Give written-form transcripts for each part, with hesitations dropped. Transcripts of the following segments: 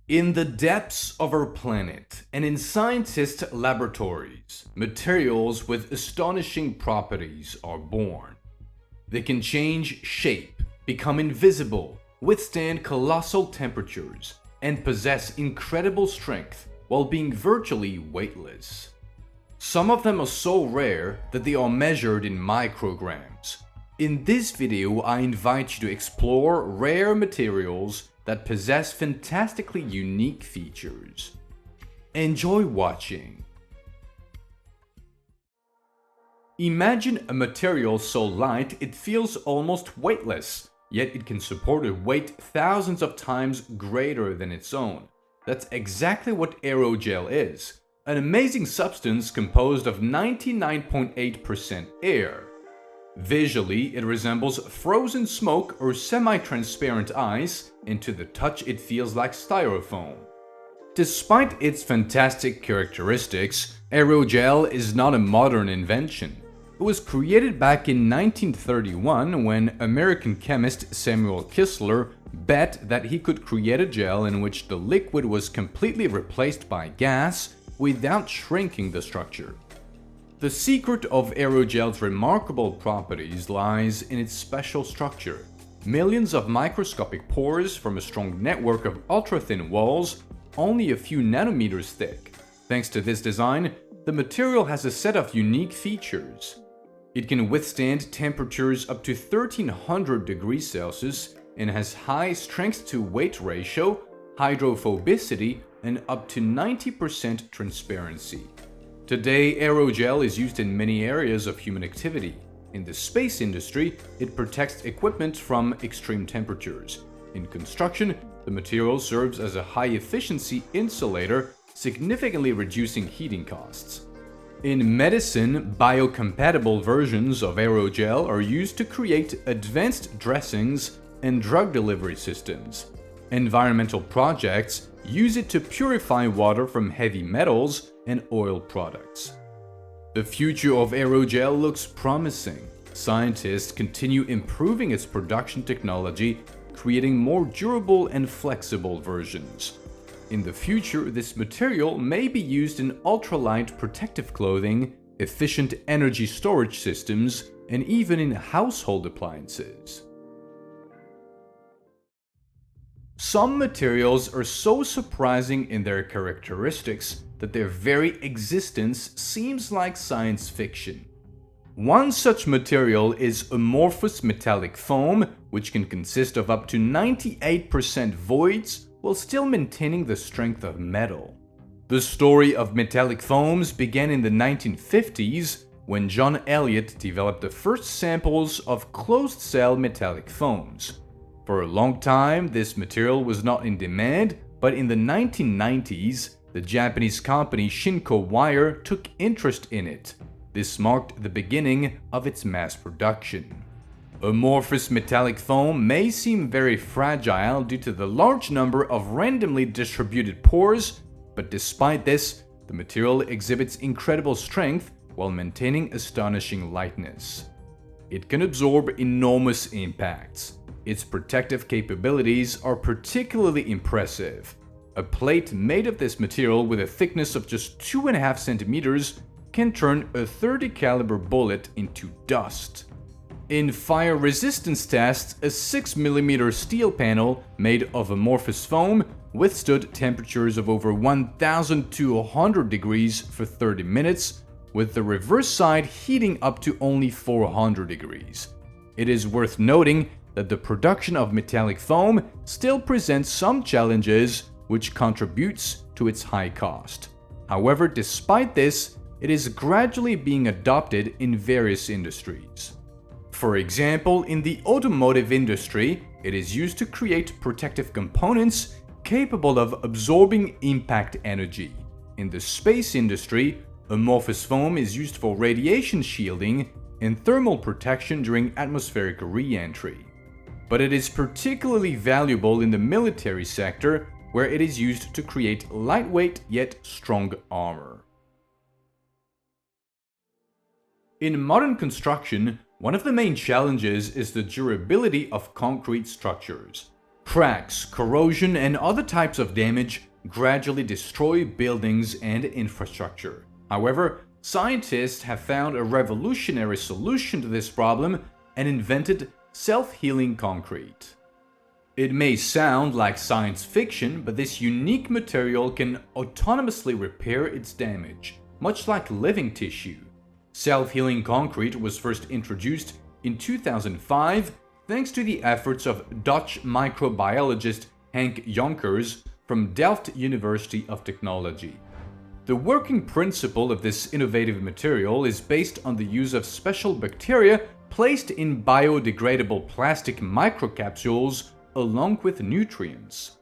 In the depths of our planet and in scientists' laboratories, materials with astonishing properties are born. They can change shape, become invisible, withstand colossal temperatures, and possess incredible strength while being virtually weightless. Some of them are so rare that they are measured in micrograms. In this video, I invite you to explore rare materials that possess fantastically unique features. Enjoy watching. Imagine a material so light it feels almost weightless, yet it can support a weight thousands of times greater than its own. That's exactly what aerogel is, an amazing substance composed of 99.8% air. Visually, it resembles frozen smoke or semi-transparent ice, and to the touch it feels like styrofoam. Despite its fantastic characteristics, aerogel is not a modern invention. It was created back in 1931 when American chemist Samuel Kistler bet that he could create a gel in which the liquid was completely replaced by gas without shrinking the structure. The secret of aerogel's remarkable properties lies in its special structure. Millions of microscopic pores form a strong network of ultra-thin walls, only a few nanometers thick. Thanks to this design, the material has a set of unique features. It can withstand temperatures up to 1300 degrees Celsius and has high strength-to-weight ratio, hydrophobicity, and up to 90% transparency. Today, aerogel is used in many areas of human activity. In the space industry, it protects equipment from extreme temperatures. In construction, the material serves as a high-efficiency insulator, significantly reducing heating costs. In medicine, biocompatible versions of aerogel are used to create advanced dressings and drug delivery systems. Environmental projects use it to purify water from heavy metals and oil products. The future of aerogel looks promising. Scientists continue improving its production technology, creating more durable and flexible versions. In the future, this material may be used in ultralight protective clothing, efficient energy storage systems, and even in household appliances. Some materials are so surprising in their characteristics that their very existence seems like science fiction. One such material is amorphous metallic foam, which can consist of up to 98% voids while still maintaining the strength of metal. The story of metallic foams began in the 1950s when John Elliott developed the first samples of closed-cell metallic foams. For a long time, this material was not in demand, but in the 1990s, the Japanese company Shinko Wire took interest in it. This marked the beginning of its mass production. Amorphous metallic foam may seem very fragile due to the large number of randomly distributed pores, but despite this, the material exhibits incredible strength while maintaining astonishing lightness. It can absorb enormous impacts. Its protective capabilities are particularly impressive. A plate made of this material with a thickness of just 2.5 centimeters can turn a .30 caliber bullet into dust. In fire resistance tests, a 6mm steel panel made of amorphous foam withstood temperatures of over 1200 degrees for 30 minutes, with the reverse side heating up to only 400 degrees. It is worth noting that the production of metallic foam still presents some challenges, which contributes to its high cost. However, despite this, it is gradually being adopted in various industries. For example, in the automotive industry, it is used to create protective components capable of absorbing impact energy. In the space industry, amorphous foam is used for radiation shielding and thermal protection during atmospheric re-entry. But it is particularly valuable in the military sector, where it is used to create lightweight yet strong armor. In modern construction, one of the main challenges is the durability of concrete structures. Cracks, corrosion, and other types of damage gradually destroy buildings and infrastructure. However, scientists have found a revolutionary solution to this problem and invented self-healing concrete. It may sound like science fiction, but this unique material can autonomously repair its damage, much like living tissue. Self-healing concrete was first introduced in 2005 thanks to the efforts of Dutch microbiologist Henk Jonkers from Delft University of Technology. The working principle of this innovative material is based on the use of special bacteria placed in biodegradable plastic microcapsules along with nutrients.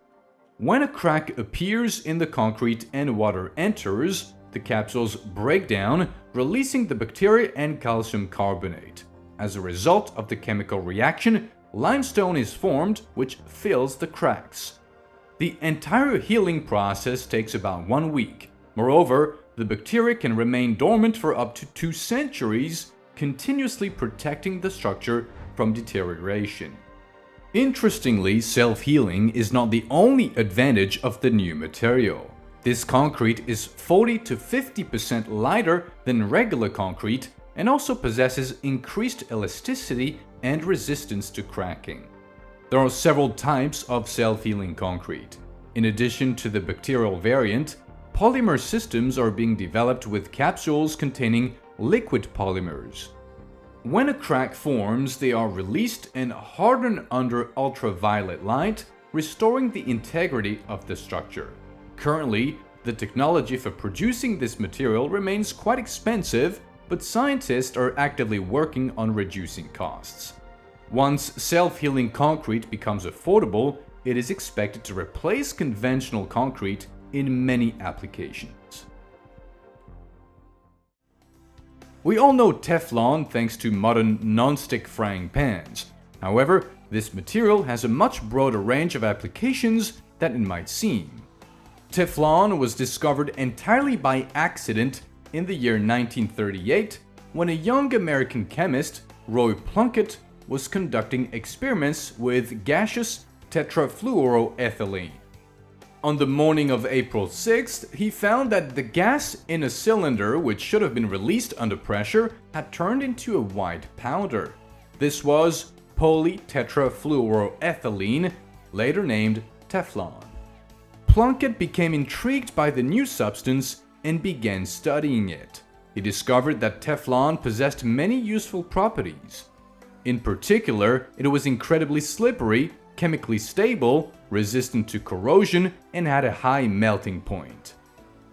When a crack appears in the concrete and water enters, the capsules break down, releasing the bacteria and calcium carbonate. As a result of the chemical reaction, limestone is formed, which fills the cracks. The entire healing process takes about 1 week. Moreover, the bacteria can remain dormant for up to 2 centuries, continuously protecting the structure from deterioration. Interestingly, self-healing is not the only advantage of the new material. This concrete is 40 to 50% lighter than regular concrete and also possesses increased elasticity and resistance to cracking. There are several types of self-healing concrete. In addition to the bacterial variant, polymer systems are being developed with capsules containing liquid polymers. When a crack forms, they are released and harden under ultraviolet light, restoring the integrity of the structure. Currently, the technology for producing this material remains quite expensive, but scientists are actively working on reducing costs. Once self-healing concrete becomes affordable, it is expected to replace conventional concrete in many applications. We all know Teflon thanks to modern non-stick frying pans. However, this material has a much broader range of applications than it might seem. Teflon was discovered entirely by accident in the year 1938 when a young American chemist, Roy Plunkett, was conducting experiments with gaseous tetrafluoroethylene. On the morning of April 6th, he found that the gas in a cylinder, which should have been released under pressure, had turned into a white powder. This was polytetrafluoroethylene, later named Teflon. Plunkett became intrigued by the new substance and began studying it. He discovered that Teflon possessed many useful properties. In particular, it was incredibly slippery, chemically stable, resistant to corrosion, and had a high melting point.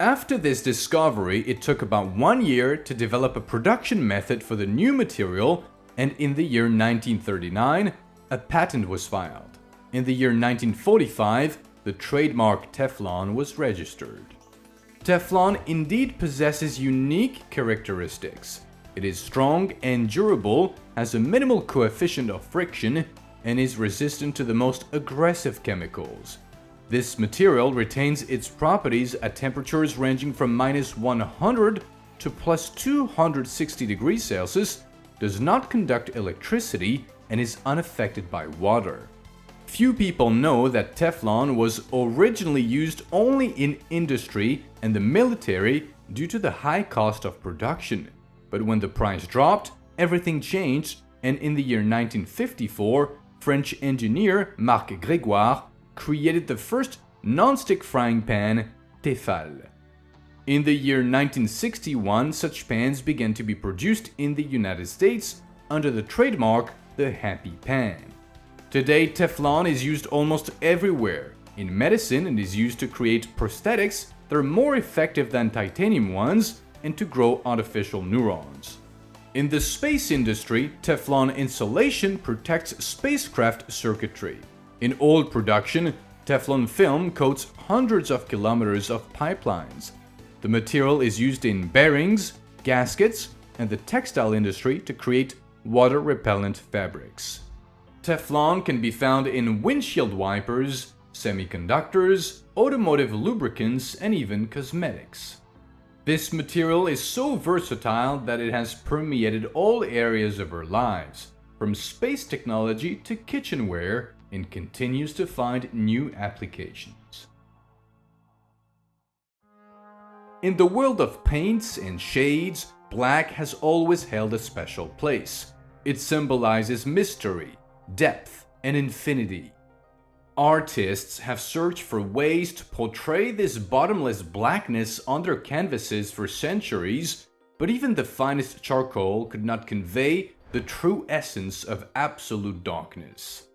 After this discovery, it took about 1 year to develop a production method for the new material, and in the year 1939, a patent was filed. In the year 1945, the trademark Teflon was registered. Teflon indeed possesses unique characteristics. It is strong and durable, has a minimal coefficient of friction, and is resistant to the most aggressive chemicals. This material retains its properties at temperatures ranging from -100 to +260 degrees Celsius, does not conduct electricity, and is unaffected by water. Few people know that Teflon was originally used only in industry and the military due to the high cost of production. But when the price dropped, everything changed, and in the year 1954, French engineer Marc Grégoire created the first non-stick frying pan, Tefal. In the year 1961, such pans began to be produced in the United States under the trademark the Happy Pan. Today, Teflon is used almost everywhere. In medicine, it is used to create prosthetics that are more effective than titanium ones and to grow artificial neurons. In the space industry, Teflon insulation protects spacecraft circuitry. In oil production, Teflon film coats hundreds of kilometers of pipelines. The material is used in bearings, gaskets, and the textile industry to create water-repellent fabrics. Teflon can be found in windshield wipers, semiconductors, automotive lubricants, and even cosmetics. This material is so versatile that it has permeated all areas of our lives, from space technology to kitchenware, and continues to find new applications. In the world of paints and shades, black has always held a special place. It symbolizes mystery, depth, and infinity. Artists have searched for ways to portray this bottomless blackness on their canvases for centuries, but even the finest charcoal could not convey the true essence of absolute darkness.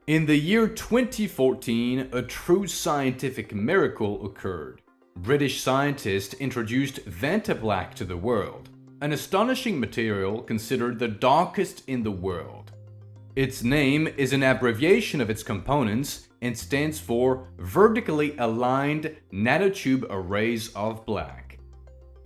In the year 2014, a true scientific miracle occurred. British scientists introduced Vantablack to the world, an astonishing material considered the darkest in the world. Its name is an abbreviation of its components and stands for Vertically Aligned Nanotube Arrays of Black.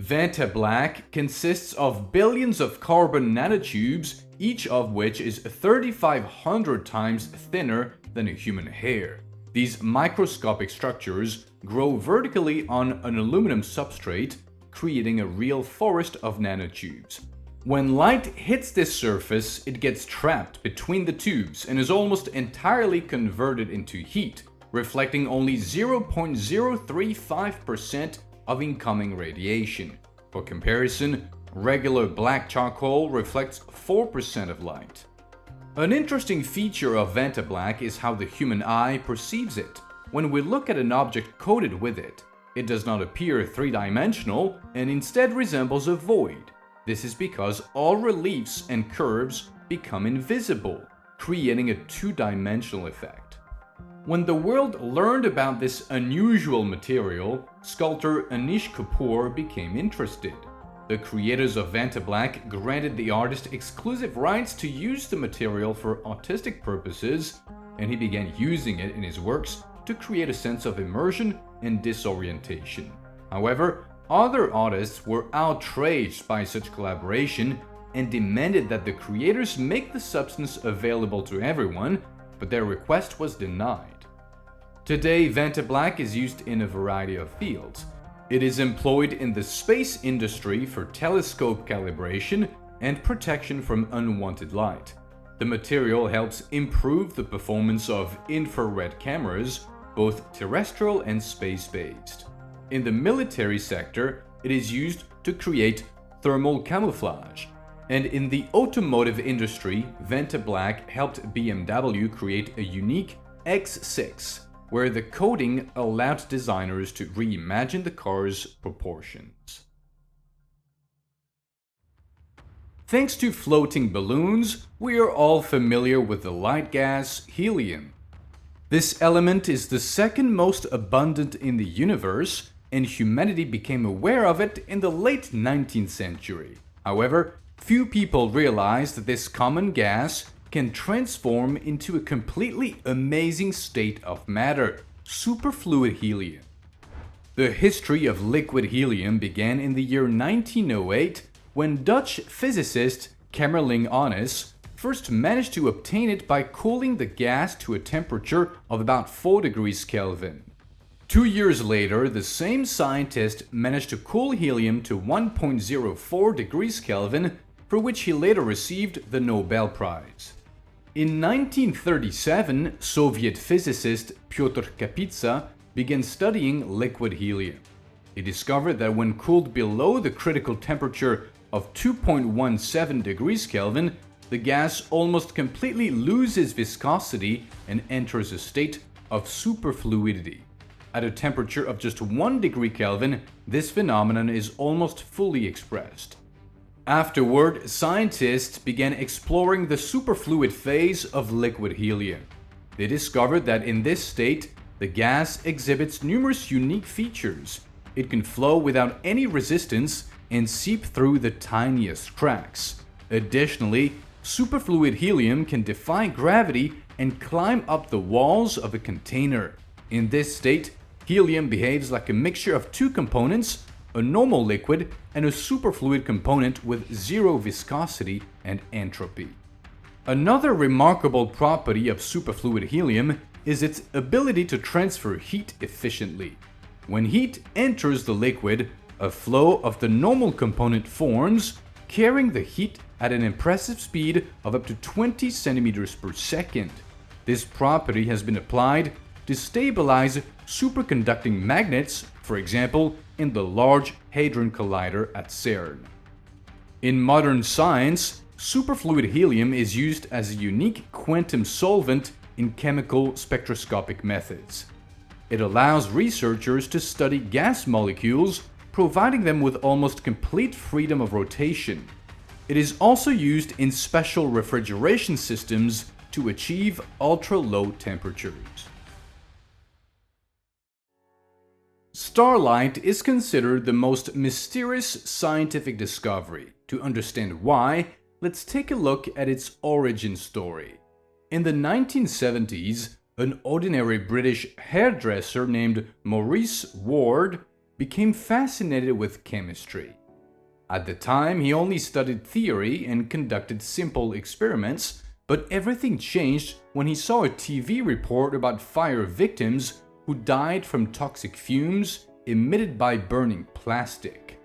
Vantablack consists of billions of carbon nanotubes, each of which is 3,500 times thinner than a human hair. These microscopic structures grow vertically on an aluminum substrate, creating a real forest of nanotubes. When light hits this surface, it gets trapped between the tubes and is almost entirely converted into heat, reflecting only 0.035% of incoming radiation. For comparison, regular black charcoal reflects 4% of light. An interesting feature of Vantablack is how the human eye perceives it. When we look at an object coated with it, it does not appear three-dimensional and instead resembles a void. This is because all reliefs and curves become invisible, creating a two-dimensional effect. When the world learned about this unusual material, sculptor Anish Kapoor became interested. The creators of Vantablack granted the artist exclusive rights to use the material for artistic purposes, and he began using it in his works to create a sense of immersion and disorientation. However, other artists were outraged by such collaboration and demanded that the creators make the substance available to everyone, but their request was denied. Today, Vantablack is used in a variety of fields. It is employed in the space industry for telescope calibration and protection from unwanted light. The material helps improve the performance of infrared cameras, both terrestrial and space-based. In the military sector, it is used to create thermal camouflage. And in the automotive industry, Vantablack helped BMW create a unique X6, where the coating allowed designers to reimagine the car's proportions. Thanks to floating balloons, we are all familiar with the light gas helium. This element is the second most abundant in the universe, and humanity became aware of it in the late 19th century. However, few people realize that this common gas can transform into a completely amazing state of matter, superfluid helium. The history of liquid helium began in the year 1908 when Dutch physicist Kamerlingh Onnes first managed to obtain it by cooling the gas to a temperature of about 4 degrees Kelvin. 2 years later, the same scientist managed to cool helium to 1.04 degrees Kelvin, for which he later received the Nobel Prize. In 1937, Soviet physicist Pyotr Kapitsa began studying liquid helium. He discovered that when cooled below the critical temperature of 2.17 degrees Kelvin, the gas almost completely loses viscosity and enters a state of superfluidity. At a temperature of just 1 degree Kelvin, this phenomenon is almost fully expressed. Afterward, scientists began exploring the superfluid phase of liquid helium. They discovered that in this state, the gas exhibits numerous unique features. It can flow without any resistance and seep through the tiniest cracks. Additionally, superfluid helium can defy gravity and climb up the walls of a container. In this state, helium behaves like a mixture of two components, a normal liquid and a superfluid component with zero viscosity and entropy. Another remarkable property of superfluid helium is its ability to transfer heat efficiently. When heat enters the liquid, a flow of the normal component forms, carrying the heat at an impressive speed of up to 20 centimeters per second. This property has been applied to stabilize superconducting magnets, for example, in the Large Hadron Collider at CERN. In modern science, superfluid helium is used as a unique quantum solvent in chemical spectroscopic methods. It allows researchers to study gas molecules, providing them with almost complete freedom of rotation. It is also used in special refrigeration systems to achieve ultra-low temperatures. Starlight is considered the most mysterious scientific discovery. To understand why, let's take a look at its origin story. In the 1970s, an ordinary British hairdresser named Maurice Ward became fascinated with chemistry. At the time, he only studied theory and conducted simple experiments, but everything changed when he saw a TV report about fire victims who died from toxic fumes emitted by burning plastic.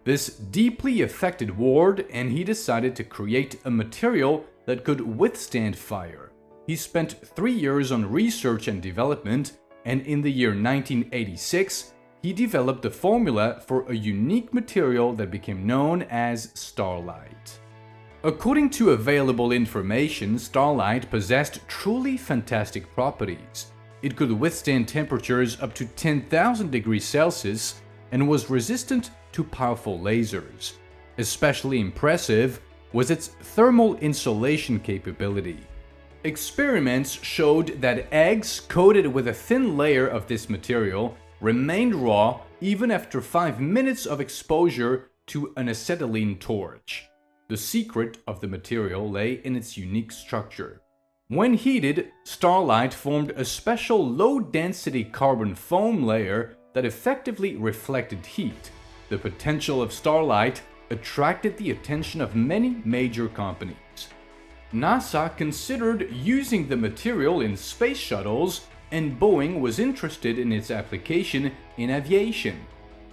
This deeply affected Ward, and he decided to create a material that could withstand fire. He spent 3 years on research and development, and in the year 1986, he developed the formula for a unique material that became known as starlight. According to available information, starlight possessed truly fantastic properties. It could withstand temperatures up to 10,000 degrees Celsius and was resistant to powerful lasers. Especially impressive was its thermal insulation capability. Experiments showed that eggs coated with a thin layer of this material remained raw even after 5 minutes of exposure to an acetylene torch. The secret of the material lay in its unique structure. When heated, starlight formed a special low-density carbon foam layer that effectively reflected heat. The potential of starlight attracted the attention of many major companies. NASA considered using the material in space shuttles, and Boeing was interested in its application in aviation.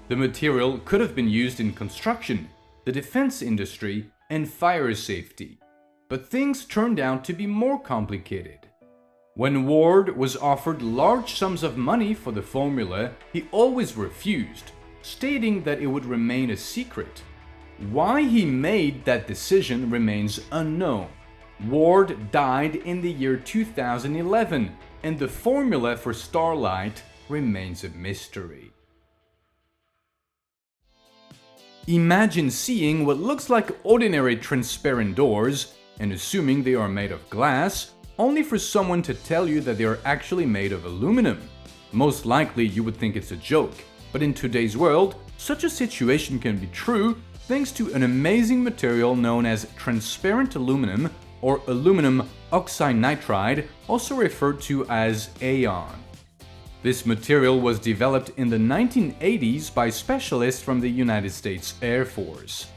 The material could have been used in construction, the defense industry, and fire safety. But things turned out to be more complicated. When Ward was offered large sums of money for the formula, he always refused, stating that it would remain a secret. Why he made that decision remains unknown. Ward died in the year 2011, and the formula for starlight remains a mystery. Imagine seeing what looks like ordinary transparent doors and assuming they are made of glass, only for someone to tell you that they are actually made of aluminum. Most likely you would think it's a joke, but in today's world, such a situation can be true thanks to an amazing material known as transparent aluminum or aluminum oxynitride, also referred to as AON. This material was developed in the 1980s by specialists from the United States Air Force.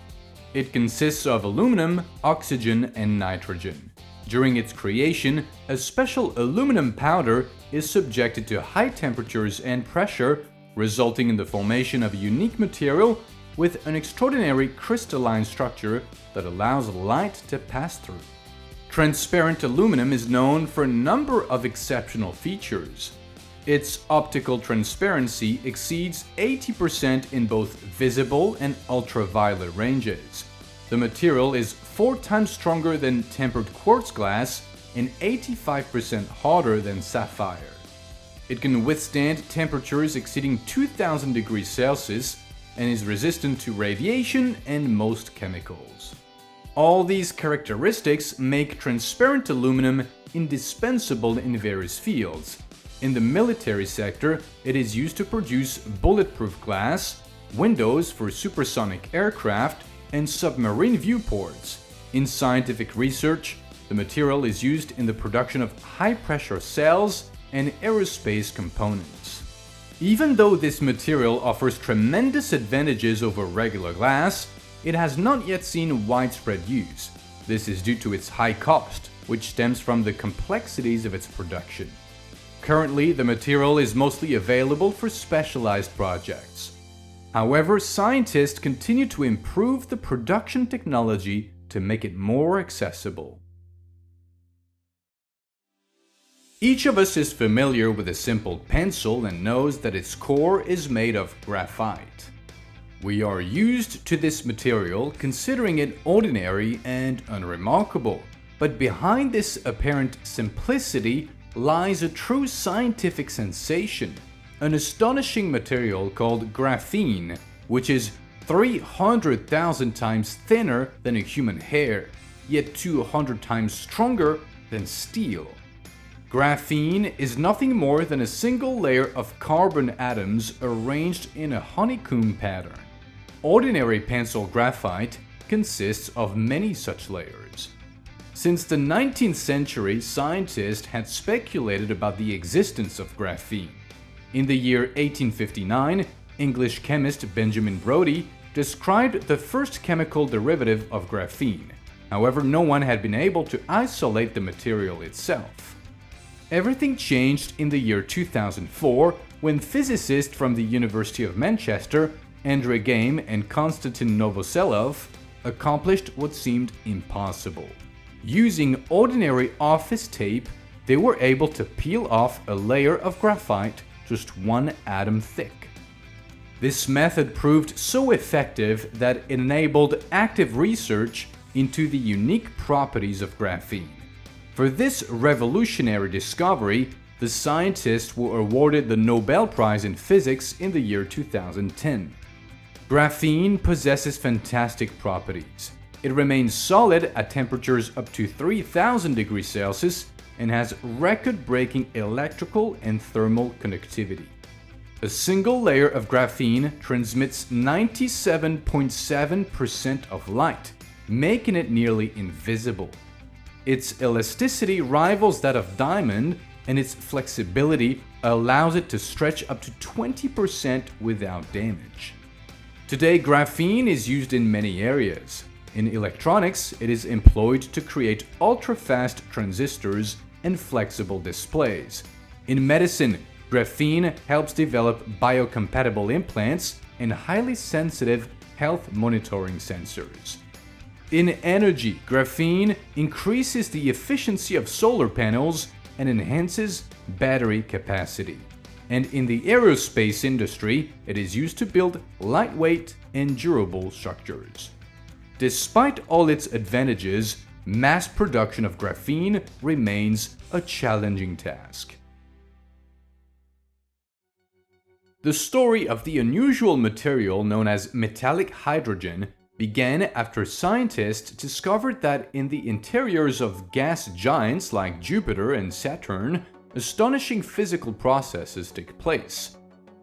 It consists of aluminum, oxygen, and nitrogen. During its creation, a special aluminum powder is subjected to high temperatures and pressure, resulting in the formation of a unique material with an extraordinary crystalline structure that allows light to pass through. Transparent aluminum is known for a number of exceptional features. Its optical transparency exceeds 80% in both visible and ultraviolet ranges. The material is 4 times stronger than tempered quartz glass and 85% harder than sapphire. It can withstand temperatures exceeding 2000 degrees Celsius and is resistant to radiation and most chemicals. All these characteristics make transparent aluminum indispensable in various fields. In the military sector, it is used to produce bulletproof glass, windows for supersonic aircraft, and submarine viewports. In scientific research, the material is used in the production of high-pressure cells and aerospace components. Even though this material offers tremendous advantages over regular glass, it has not yet seen widespread use. This is due to its high cost, which stems from the complexities of its production. Currently, the material is mostly available for specialized projects. However, scientists continue to improve the production technology to make it more accessible. Each of us is familiar with a simple pencil and knows that its core is made of graphite. We are used to this material, considering it ordinary and unremarkable. But behind this apparent simplicity lies a true scientific sensation, an astonishing material called graphene, which is 300,000 times thinner than a human hair, yet 200 times stronger than steel. Graphene is nothing more than a single layer of carbon atoms arranged in a honeycomb pattern. Ordinary pencil graphite consists of many such layers. Since the 19th century, scientists had speculated about the existence of graphene. In the year 1859, English chemist Benjamin Brodie described the first chemical derivative of graphene. However, no one had been able to isolate the material itself. Everything changed in the year 2004 when physicists from the University of Manchester, Andrei Geim and Konstantin Novoselov, accomplished what seemed impossible. Using ordinary office tape, they were able to peel off a layer of graphite just 1 atom thick. This method proved so effective that it enabled active research into the unique properties of graphene. For this revolutionary discovery, the scientists were awarded the Nobel Prize in Physics in the year 2010. Graphene possesses fantastic properties. It remains solid at temperatures up to 3000 degrees Celsius and has record-breaking electrical and thermal conductivity. A single layer of graphene transmits 97.7% of light, making it nearly invisible. Its elasticity rivals that of diamond, and its flexibility allows it to stretch up to 20% without damage. Today, graphene is used in many areas. In electronics, it is employed to create ultra-fast transistors and flexible displays. In medicine, graphene helps develop biocompatible implants and highly sensitive health monitoring sensors. In energy, graphene increases the efficiency of solar panels and enhances battery capacity. And in the aerospace industry, it is used to build lightweight and durable structures. Despite all its advantages, mass production of graphene remains a challenging task. The story of the unusual material known as metallic hydrogen began after scientists discovered that in the interiors of gas giants like Jupiter and Saturn, astonishing physical processes take place.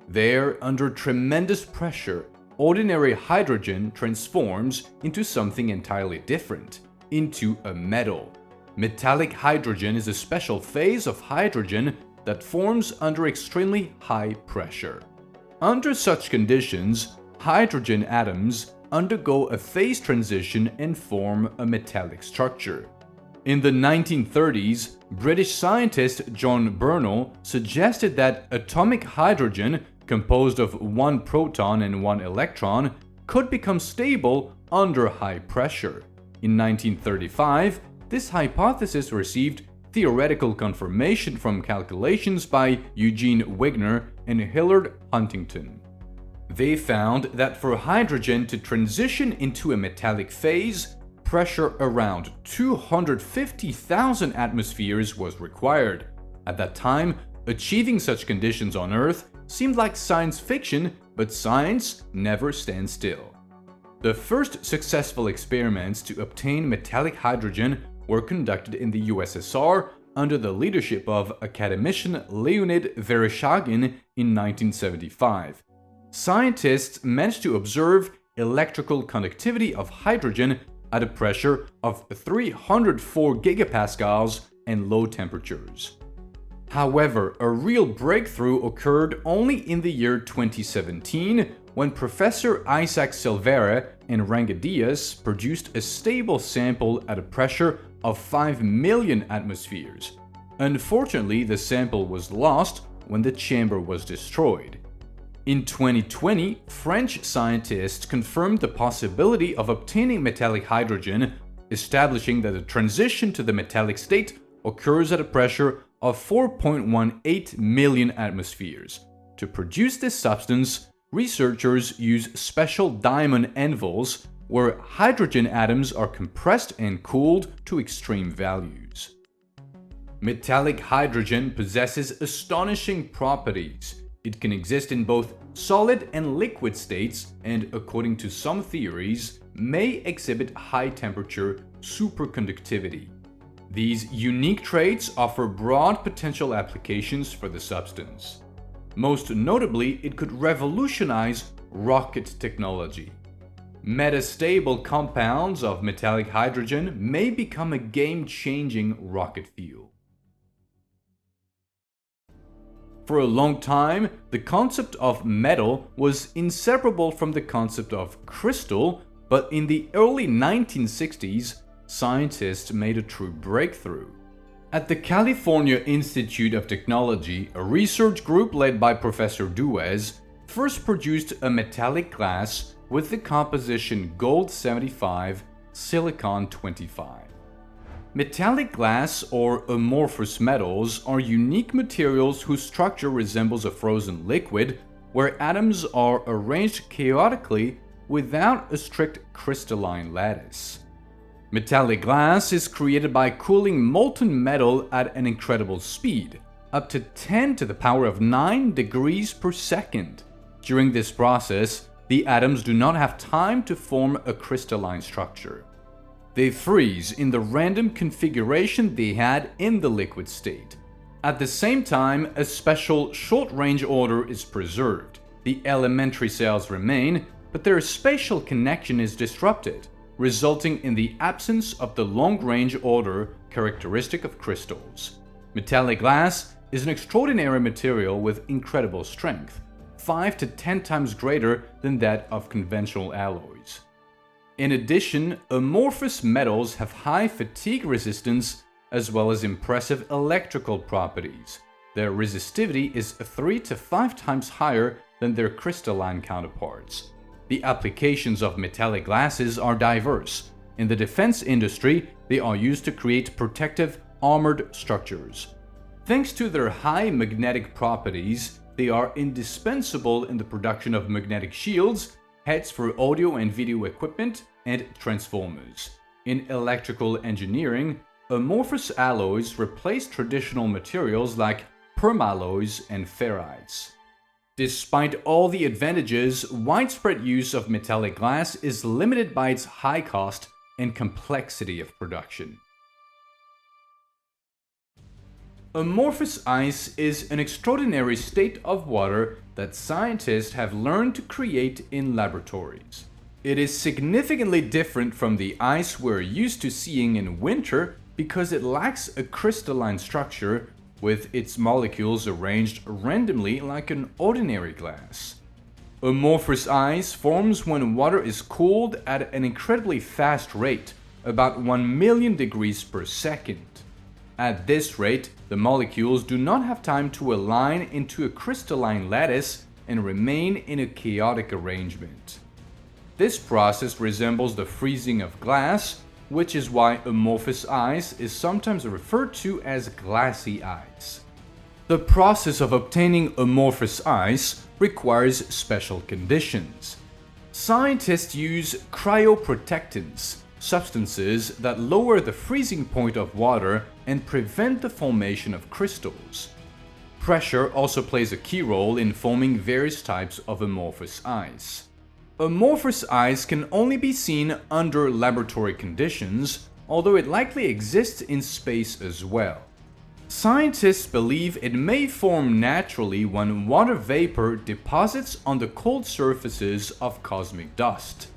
There, under tremendous pressure, ordinary hydrogen transforms into something entirely different, into a metal. Metallic hydrogen is a special phase of hydrogen that forms under extremely high pressure. Under such conditions, hydrogen atoms undergo a phase transition and form a metallic structure. In the 1930s, British scientist John Bernal suggested that atomic hydrogen, composed of 1 proton and 1 electron, could become stable under high pressure. In 1935, this hypothesis received theoretical confirmation from calculations by Eugene Wigner and Hillard Huntington. They found that for hydrogen to transition into a metallic phase, pressure around 250,000 atmospheres was required. At that time, achieving such conditions on Earth seemed like science fiction, but science never stands still. The first successful experiments to obtain metallic hydrogen were conducted in the USSR under the leadership of academician Leonid Vereshchagin in 1975. Scientists managed to observe electrical conductivity of hydrogen at a pressure of 304 gigapascals and low temperatures. However, a real breakthrough occurred only in the year 2017 when Professor Isaac Silveira and Rangadias produced a stable sample at a pressure of 5 million atmospheres. Unfortunately, the sample was lost when the chamber was destroyed. In 2020, French scientists confirmed the possibility of obtaining metallic hydrogen, establishing that the transition to the metallic state occurs at a pressure of 4.18 million atmospheres. To produce this substance, researchers use special diamond anvils where hydrogen atoms are compressed and cooled to extreme values. Metallic hydrogen possesses astonishing properties. It can exist in both solid and liquid states and, according to some theories, may exhibit high-temperature superconductivity. These unique traits offer broad potential applications for the substance. Most notably, it could revolutionize rocket technology. Metastable compounds of metallic hydrogen may become a game-changing rocket fuel. For a long time, the concept of metal was inseparable from the concept of crystal, but in the early 1960s, scientists made a true breakthrough. At the California Institute of Technology, a research group led by Professor Duez first produced a metallic glass with the composition gold 75, silicon 25. Metallic glass or amorphous metals are unique materials whose structure resembles a frozen liquid, where atoms are arranged chaotically without a strict crystalline lattice. Metallic glass is created by cooling molten metal at an incredible speed, up to 10 to the power of 9 degrees per second. During this process, the atoms do not have time to form a crystalline structure. They freeze in the random configuration they had in the liquid state. At the same time, a special short-range order is preserved. The elementary cells remain, but their spatial connection is disrupted, resulting in the absence of the long-range order characteristic of crystals. Metallic glass is an extraordinary material with incredible strength, 5 to 10 times greater than that of conventional alloys. In addition, amorphous metals have high fatigue resistance as well as impressive electrical properties. Their resistivity is 3 to 5 times higher than their crystalline counterparts. The applications of metallic glasses are diverse. In the defense industry, they are used to create protective, armored structures. Thanks to their high magnetic properties, they are indispensable in the production of magnetic shields, heads for audio and video equipment, and transformers. In electrical engineering, amorphous alloys replace traditional materials like permalloys and ferrites. Despite all the advantages, widespread use of metallic glass is limited by its high cost and complexity of production. Amorphous ice is an extraordinary state of water that scientists have learned to create in laboratories. It is significantly different from the ice we're used to seeing in winter because it lacks a crystalline structure, with its molecules arranged randomly like an ordinary glass. Amorphous ice forms when water is cooled at an incredibly fast rate, about 1 million degrees per second. At this rate, the molecules do not have time to align into a crystalline lattice and remain in a chaotic arrangement. This process resembles the freezing of glass, which is why amorphous ice is sometimes referred to as glassy ice. The process of obtaining amorphous ice requires special conditions. Scientists use cryoprotectants, substances that lower the freezing point of water and prevent the formation of crystals. Pressure also plays a key role in forming various types of amorphous ice. Amorphous ice can only be seen under laboratory conditions, although it likely exists in space as well. Scientists believe it may form naturally when water vapor deposits on the cold surfaces of cosmic dust.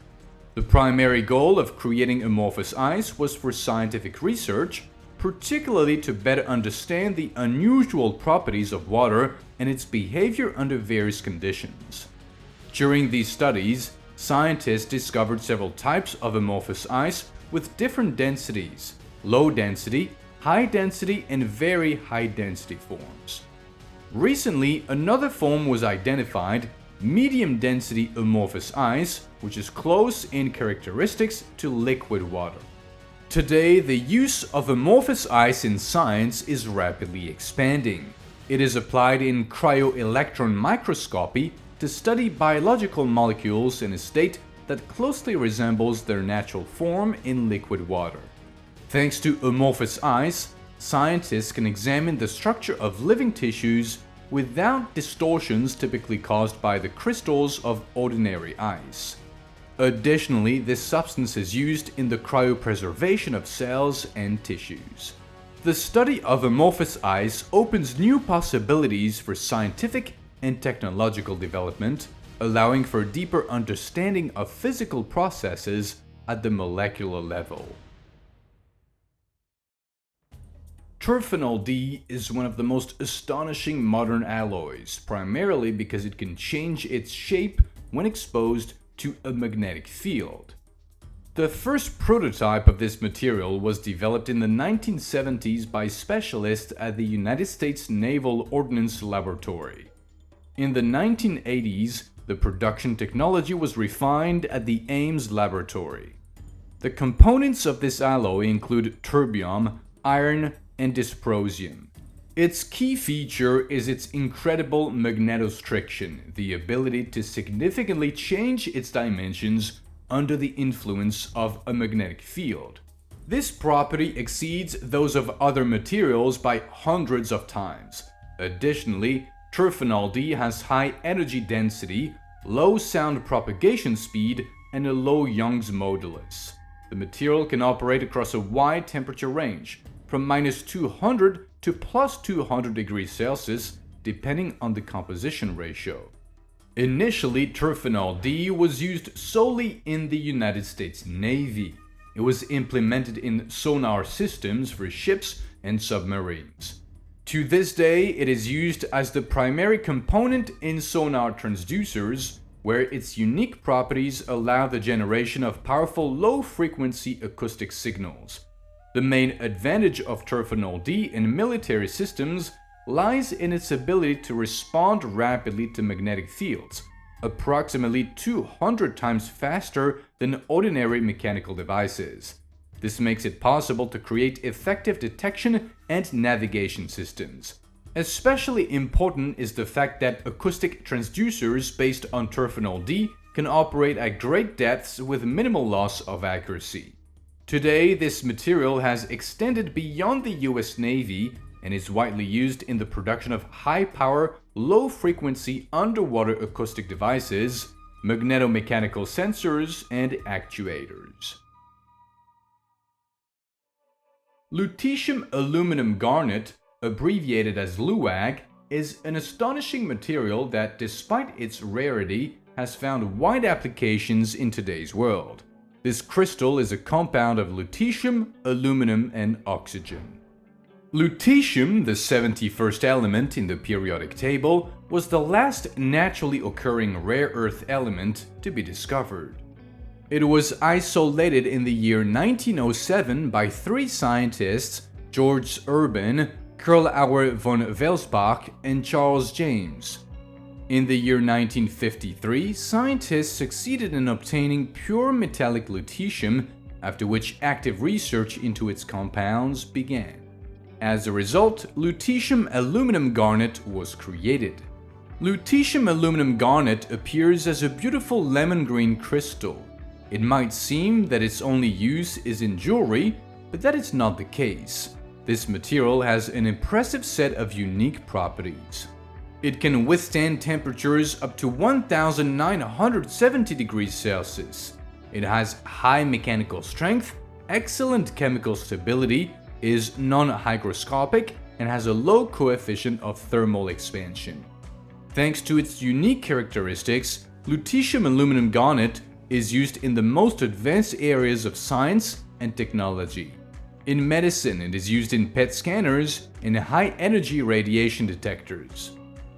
The primary goal of creating amorphous ice was for scientific research, particularly to better understand the unusual properties of water and its behavior under various conditions. During these studies, scientists discovered several types of amorphous ice with different densities: low density, high density, and very high density forms. Recently, another form was identified, medium density amorphous ice, which is close in characteristics to liquid water. Today, the use of amorphous ice in science is rapidly expanding. It is applied in cryo-electron microscopy to study biological molecules in a state that closely resembles their natural form in liquid water. Thanks to amorphous ice, scientists can examine the structure of living tissues without distortions typically caused by the crystals of ordinary ice. Additionally, this substance is used in the cryopreservation of cells and tissues. The study of amorphous ice opens new possibilities for scientific and technological development, allowing for deeper understanding of physical processes at the molecular level. Terphenol D is one of the most astonishing modern alloys, primarily because it can change its shape when exposed to a magnetic field. The first prototype of this material was developed in the 1970s by specialists at the United States Naval Ordnance Laboratory. In the 1980s, the production technology was refined at the Ames Laboratory. The components of this alloy include terbium, iron, and dysprosium. Its key feature is its incredible magnetostriction, the ability to significantly change its dimensions under the influence of a magnetic field. This property exceeds those of other materials by hundreds of times. Additionally, terphenol D has high energy density, low sound propagation speed, and a low Young's modulus. The material can operate across a wide temperature range, from -200 to +200 degrees Celsius, depending on the composition ratio. Initially, terphenol D was used solely in the United States Navy. It was implemented in sonar systems for ships and submarines. To this day, it is used as the primary component in sonar transducers, where its unique properties allow the generation of powerful low-frequency acoustic signals. The main advantage of terphenol D in military systems lies in its ability to respond rapidly to magnetic fields, approximately 200 times faster than ordinary mechanical devices. This makes it possible to create effective detection and navigation systems. Especially important is the fact that acoustic transducers based on terphenol D can operate at great depths with minimal loss of accuracy. Today, this material has extended beyond the US Navy and is widely used in the production of high-power, low-frequency underwater acoustic devices, magnetomechanical sensors, and actuators. Lutetium aluminum garnet, abbreviated as LUAG, is an astonishing material that, despite its rarity, has found wide applications in today's world. This crystal is a compound of lutetium, aluminum, and oxygen. Lutetium, the 71st element in the periodic table, was the last naturally occurring rare earth element to be discovered. It was isolated in the year 1907 by three scientists, George Urban, Karl Auer von Welsbach, and Charles James. In the year 1953, scientists succeeded in obtaining pure metallic lutetium, after which active research into its compounds began. As a result, lutetium aluminum garnet was created. Lutetium aluminum garnet appears as a beautiful lemon green crystal. It might seem that its only use is in jewelry, but that is not the case. This material has an impressive set of unique properties. It can withstand temperatures up to 1970 degrees Celsius. It has high mechanical strength, excellent chemical stability, is non-hygroscopic, and has a low coefficient of thermal expansion. Thanks to its unique characteristics, lutetium aluminum garnet is used in the most advanced areas of science and technology. In medicine, it is used in PET scanners and high-energy radiation detectors.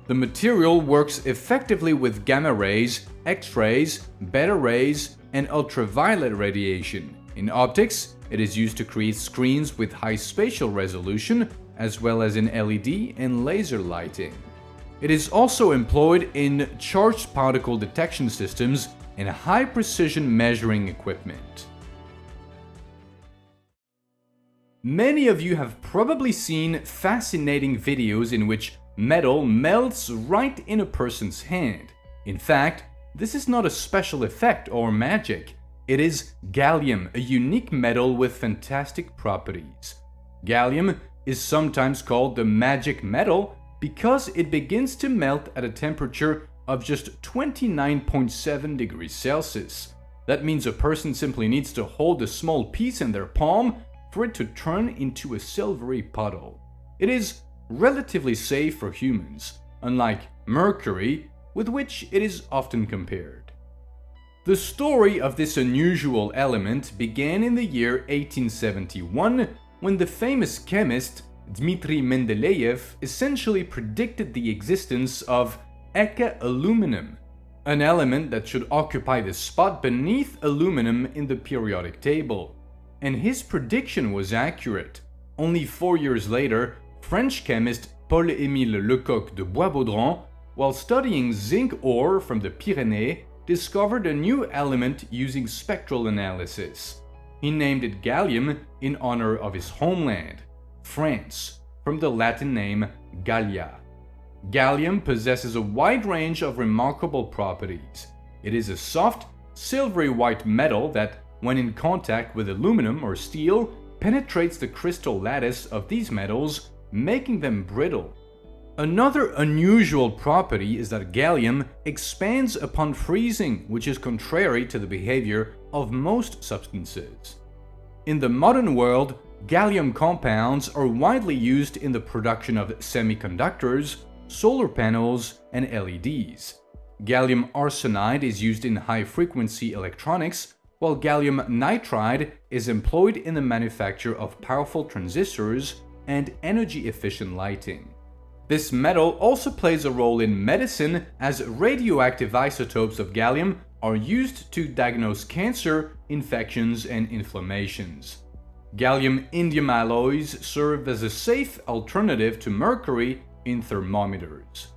The material works effectively with gamma rays, X-rays, beta rays, and ultraviolet radiation. In optics, it is used to create screens with high spatial resolution, as well as in LED and laser lighting. It is also employed in charged particle detection systems and high-precision measuring equipment. Many of you have probably seen fascinating videos in which metal melts right in a person's hand. In fact, this is not a special effect or magic. It is gallium, a unique metal with fantastic properties. Gallium is sometimes called the magic metal because it begins to melt at a temperature of just 29.7 degrees Celsius. That means a person simply needs to hold a small piece in their palm for it to turn into a silvery puddle. It is relatively safe for humans, unlike mercury, with which it is often compared. The story of this unusual element began in the year 1871 when the famous chemist Dmitry Mendeleev essentially predicted the existence of Eka aluminum, an element that should occupy the spot beneath aluminum in the periodic table. And his prediction was accurate. Only 4 years later, French chemist Paul-Émile Lecoq de Boisbaudran, while studying zinc ore from the Pyrenees, discovered a new element using spectral analysis. He named it gallium in honor of his homeland, France, from the Latin name Gallia. Gallium possesses a wide range of remarkable properties. It is a soft, silvery white metal that, when in contact with aluminum or steel, penetrates the crystal lattice of these metals, making them brittle. Another unusual property is that gallium expands upon freezing, which is contrary to the behavior of most substances. In the modern world, gallium compounds are widely used in the production of semiconductors, solar panels, and LEDs. Gallium arsenide is used in high-frequency electronics, while gallium nitride is employed in the manufacture of powerful transistors and energy-efficient lighting. This metal also plays a role in medicine, as radioactive isotopes of gallium are used to diagnose cancer, infections, and inflammations. Gallium-indium alloys serve as a safe alternative to mercury in thermometers.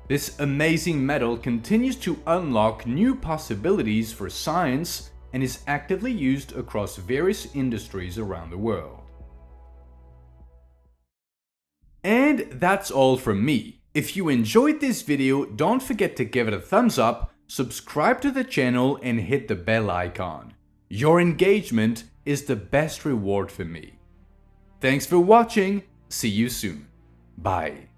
This amazing metal continues to unlock new possibilities for science and is actively used across various industries around the world. And that's all from me. If you enjoyed this video, don't forget to give it a thumbs up, subscribe to the channel, and hit the bell icon. Your engagement is the best reward for me. Thanks for watching. See you soon. Bye.